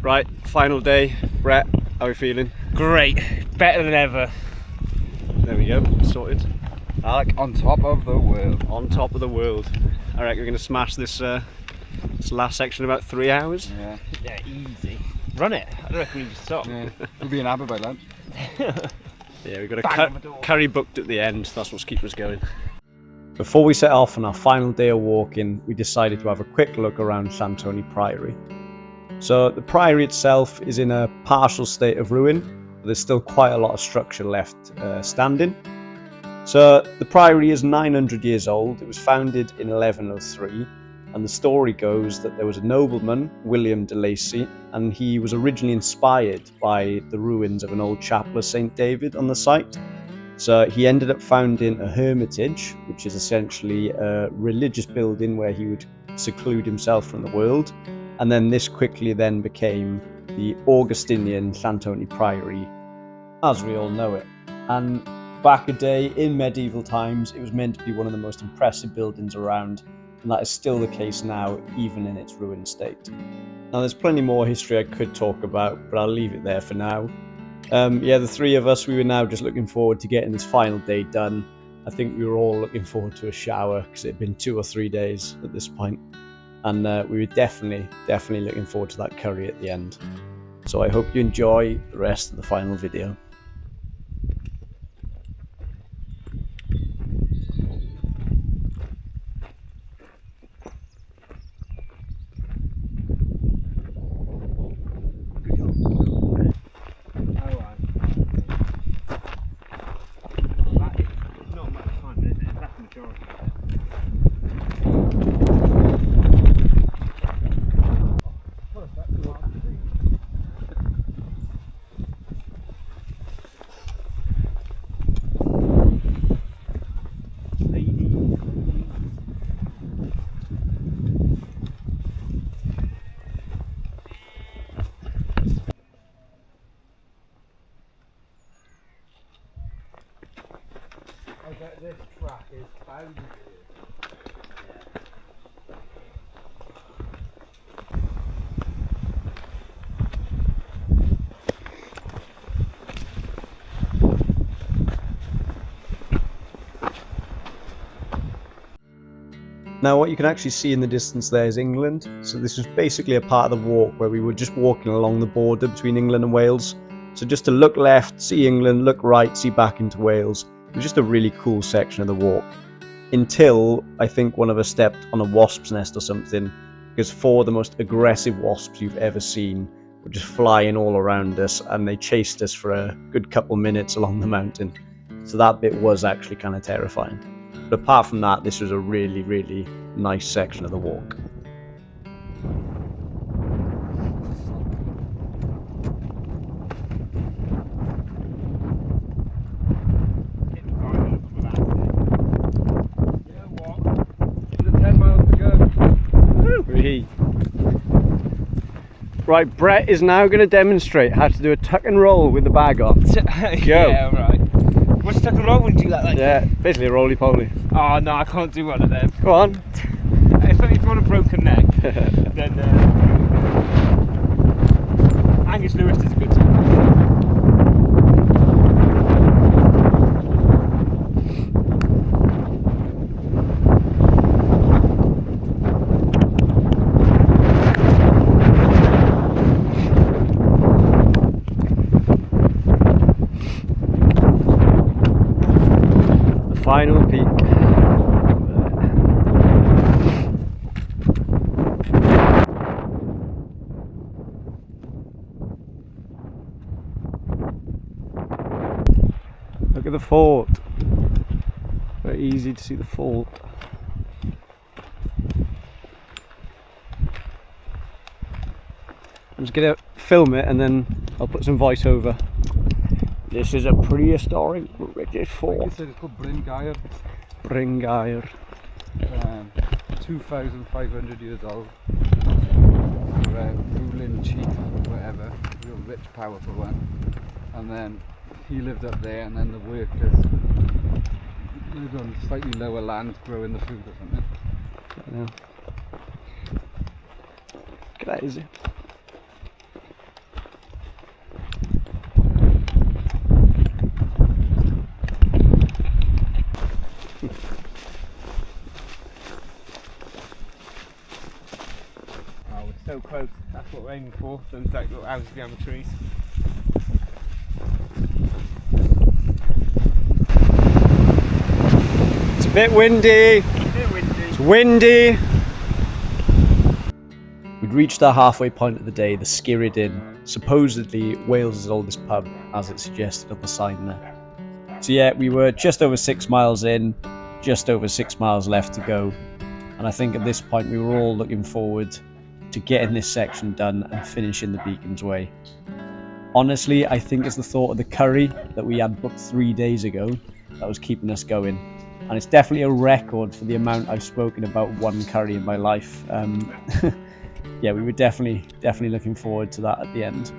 Right, final day. Brett, how are we feeling? Great, better than ever. There we go, sorted. Alec, On top of the world. on top of the world. I reckon we're going to smash this last section in about 3 hours. Yeah. Yeah, easy. Run it. I don't reckon we need to stop. Yeah. We'll be in Aber by lunch. Yeah, we've got Bang a on the door. curry booked at the end. That's what's keeping us going. Before we set off on our final day of walking, we decided to have a quick look around Llantoni Priory. So the priory itself is in a partial state of ruin, but there's still quite a lot of structure left standing. So the priory is 900 years old. It was founded in 1103, and the story goes that there was a nobleman, William de Lacy, and he was originally inspired by the ruins of an old chapel of St. David on the site. So he ended up founding a hermitage, which is essentially a religious building where he would seclude himself from the world. And then this quickly then became the Augustinian Llantoni Priory, as we all know it. And back a day in medieval times, it was meant to be one of the most impressive buildings around, and that is still the case now, even in its ruined state. Now there's plenty more history I could talk about, but I'll leave it there for now. The three of us, we were now just looking forward to getting this final day done. I think we were all looking forward to a shower because it had been 2 or 3 days at this point. And we were definitely looking forward to that curry at the end. So I hope you enjoy the rest of the final video. Not much time, is it? That's the majority. I bet this track is thousands of years. Now what you can actually see in the distance there is England. So this was basically a part of the walk where we were just walking along the border between England and Wales. So just to look left, see England, look right, see back into Wales. It was just a really cool section of the walk. Until I think one of us stepped on a wasp's nest or something, because 4 of the most aggressive wasps you've ever seen were just flying all around us, and they chased us for a good couple minutes along the mountain. So that bit was actually kind of terrifying. But apart from that, this was a really nice section of the walk. The 10 miles to go. Right, Brett is now going to demonstrate how to do a tuck and roll with the bag on. Yeah, right. What's tuck and roll when you do that? Like? Yeah, basically a roly-poly. Oh no, I can't do one of them. Go on. If you want a broken neck, then Angus Lewis does a good job. The final peak. Look at the fort. Very easy to see the fort. I'm just gonna film it and then I'll put some voice over. This is a prehistoric British fort. It's called Bryn Gair. Bringair. 2,500 years old. Ruling chief or whatever, real rich, powerful one. And then he lived up there, and then the workers lived on slightly lower land, growing the food or something. Yeah. Crazy. so close. That's what we're aiming for. Those like little houses behind the trees. It's a bit windy. It's windy. We'd reached our halfway point of the day, the Skirrid Inn, supposedly Wales' oldest pub, as it suggested on the sign there. So yeah, we were just over 6 miles in, just over 6 miles left to go, and I think at this point we were all looking forward to getting this section done and finishing the Beacons Way. Honestly, I think it's the thought of the curry that we had booked 3 days ago that was keeping us going, and it's definitely a record for the amount I've spoken about one curry in my life. Yeah, we were definitely looking forward to that at the end.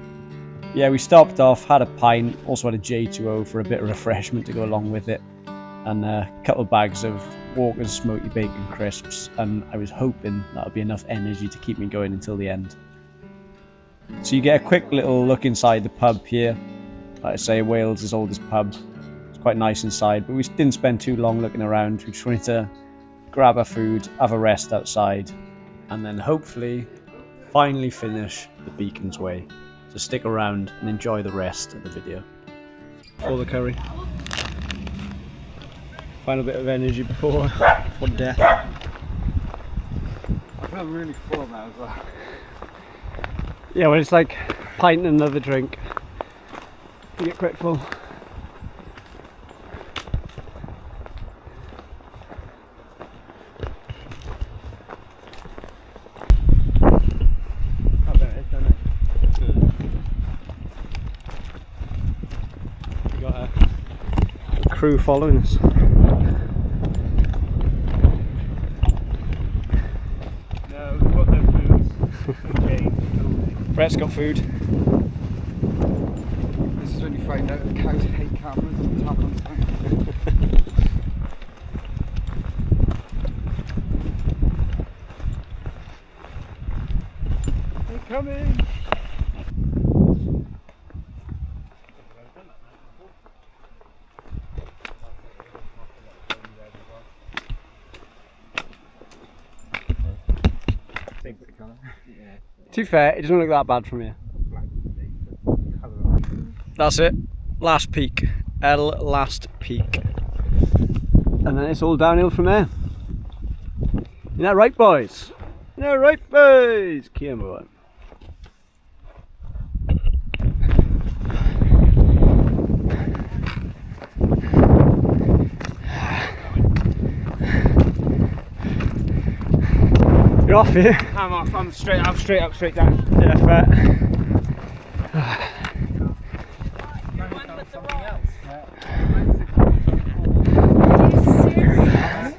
Yeah, we stopped off, had a pint, also had a J2O for a bit of refreshment to go along with it, and a couple of bags of Walker's Smoky Bacon Crisps, and I was hoping that would be enough energy to keep me going until the end. So you get a quick little look inside the pub here. Like I say, Wales' oldest pub. It's quite nice inside, but we didn't spend too long looking around. We just wanted to grab our food, have a rest outside, and then hopefully finally finish the Beacons Way. So stick around and enjoy the rest of the video. For the curry. Final bit of energy before death. I feel really full now as well. Yeah, well, it's like pint and another drink. You get quite full. Crew following us. No, we've got no boots. Okay. Brett's got food. This is when you find out that cows hate cameras and tap on something. They're coming! To be fair, it doesn't look that bad from here. That's it. Last peak. Last peak. And then it's all downhill from there. Isn't that right, boys? Isn't that right, boys? Kiambo. You're off here. I'm off. I'm straight up, straight down. Yeah, fair.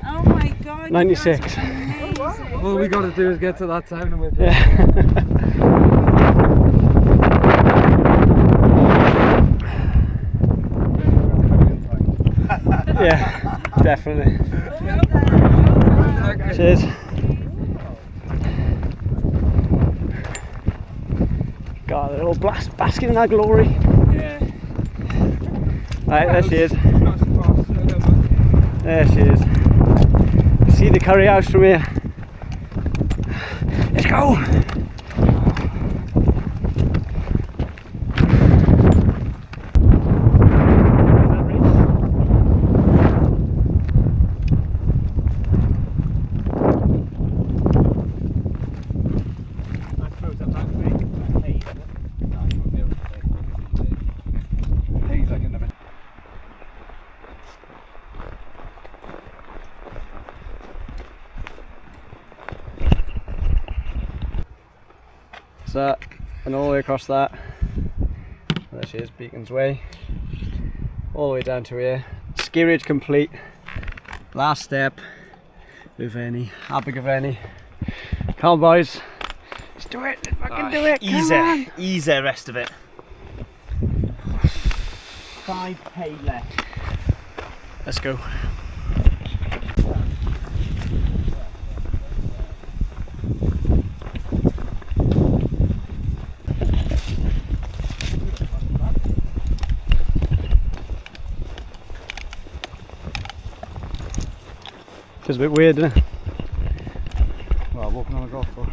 Oh my god. 96. All we got to do is get to that town and we're Yeah. Yeah, definitely. Cheers. God, they're all basking in our glory. Yeah. Right, there she is. Not so fast. No, no, man. There she is. You see the curry house from here. Let's go! That and all the way across that. There she is, Beacons Way. All the way down to here. Skirrid complete. Last step. Uveni, Abergavenny. Come on, boys. Let's do it. Let's fucking do it. Come on. Easy, rest of it. 5k left. Let's go. Feels a bit weird, doesn't it? Well, walking on a golf course.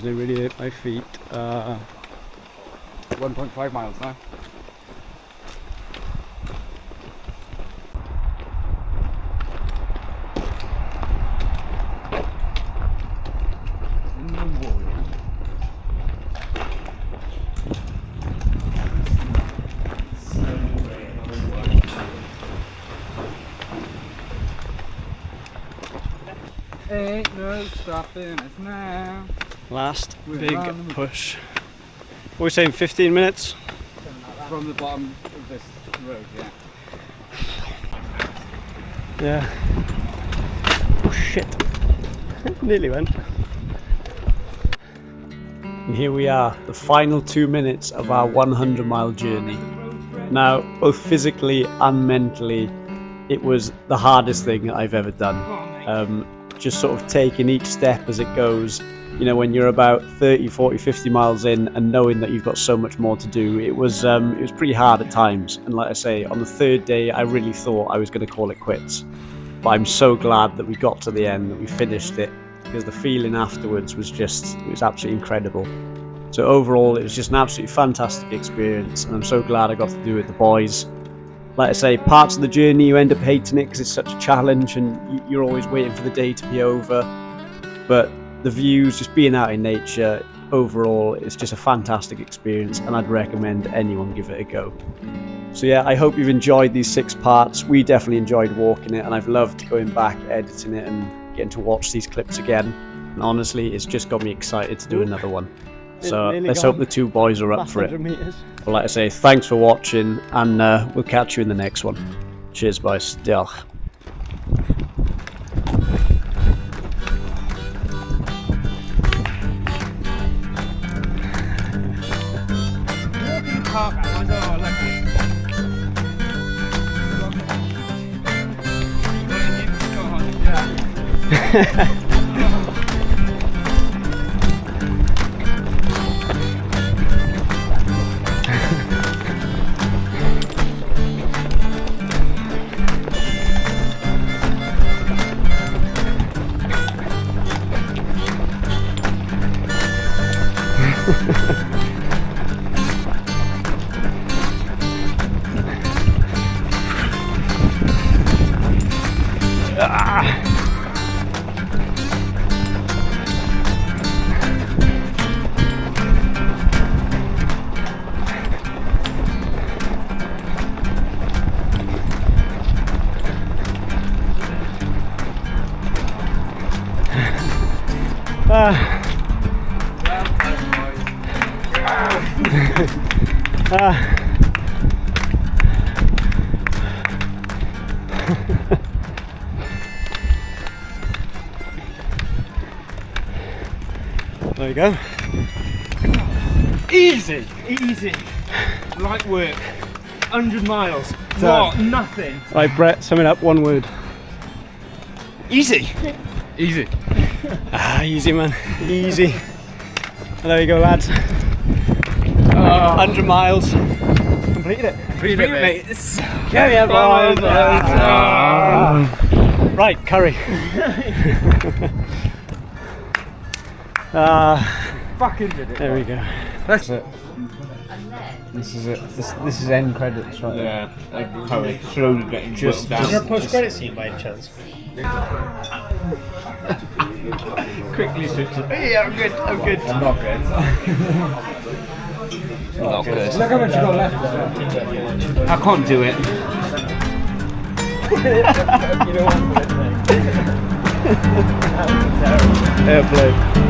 they really hurt my feet. 1.5 miles now. Ain't no stopping us now. Last We're big round the- push. What are we saying, 15 minutes? From the bottom of this road, yeah. Yeah. Oh shit. Nearly went. And here we are, the final 2 minutes of our 100-mile journey. Now, both physically and mentally, it was the hardest thing I've ever done. Just sort of taking each step as it goes. You know, when you're about 30, 40, 50 miles in and knowing that you've got so much more to do, it was pretty hard at times. And like I say, on the third day, I really thought I was going to call it quits. But I'm so glad that we got to the end, that we finished it, because the feeling afterwards was it was absolutely incredible. So overall, it was just an absolutely fantastic experience, and I'm so glad I got to do it with the boys. Like I say, parts of the journey you end up hating it because it's such a challenge and you're always waiting for the day to be over. But the views, just being out in nature, overall, it's just a fantastic experience, and I'd recommend anyone give it a go. So yeah, I hope you've enjoyed these 6 parts. We definitely enjoyed walking it, and I've loved going back, editing it, and getting to watch these clips again. And honestly, it's just got me excited to do another one. So let's hope the 2 boys are up for it. Well, like I say, thanks for watching, and we'll catch you in the next one. Cheers, boys. Diolch. There you go. Easy, easy. Light work. 100 miles. What? Nothing. Right, Brett, sum it up, one word. Easy. Easy. Easy, man. Easy. There you go, lads. 100 miles. Completed it. Completed it, mate. Carry on, boys. Right, curry. Fucking did it. There we go. That's it. This is it. This is end credits, right? Yeah, like curry slowly getting just down. Is there a post-credit scene by any chance? Quickly switch it. Yeah, I'm good. I'm good. I'm not good. Not good. Look how much you got left. I can't do it. Airplane.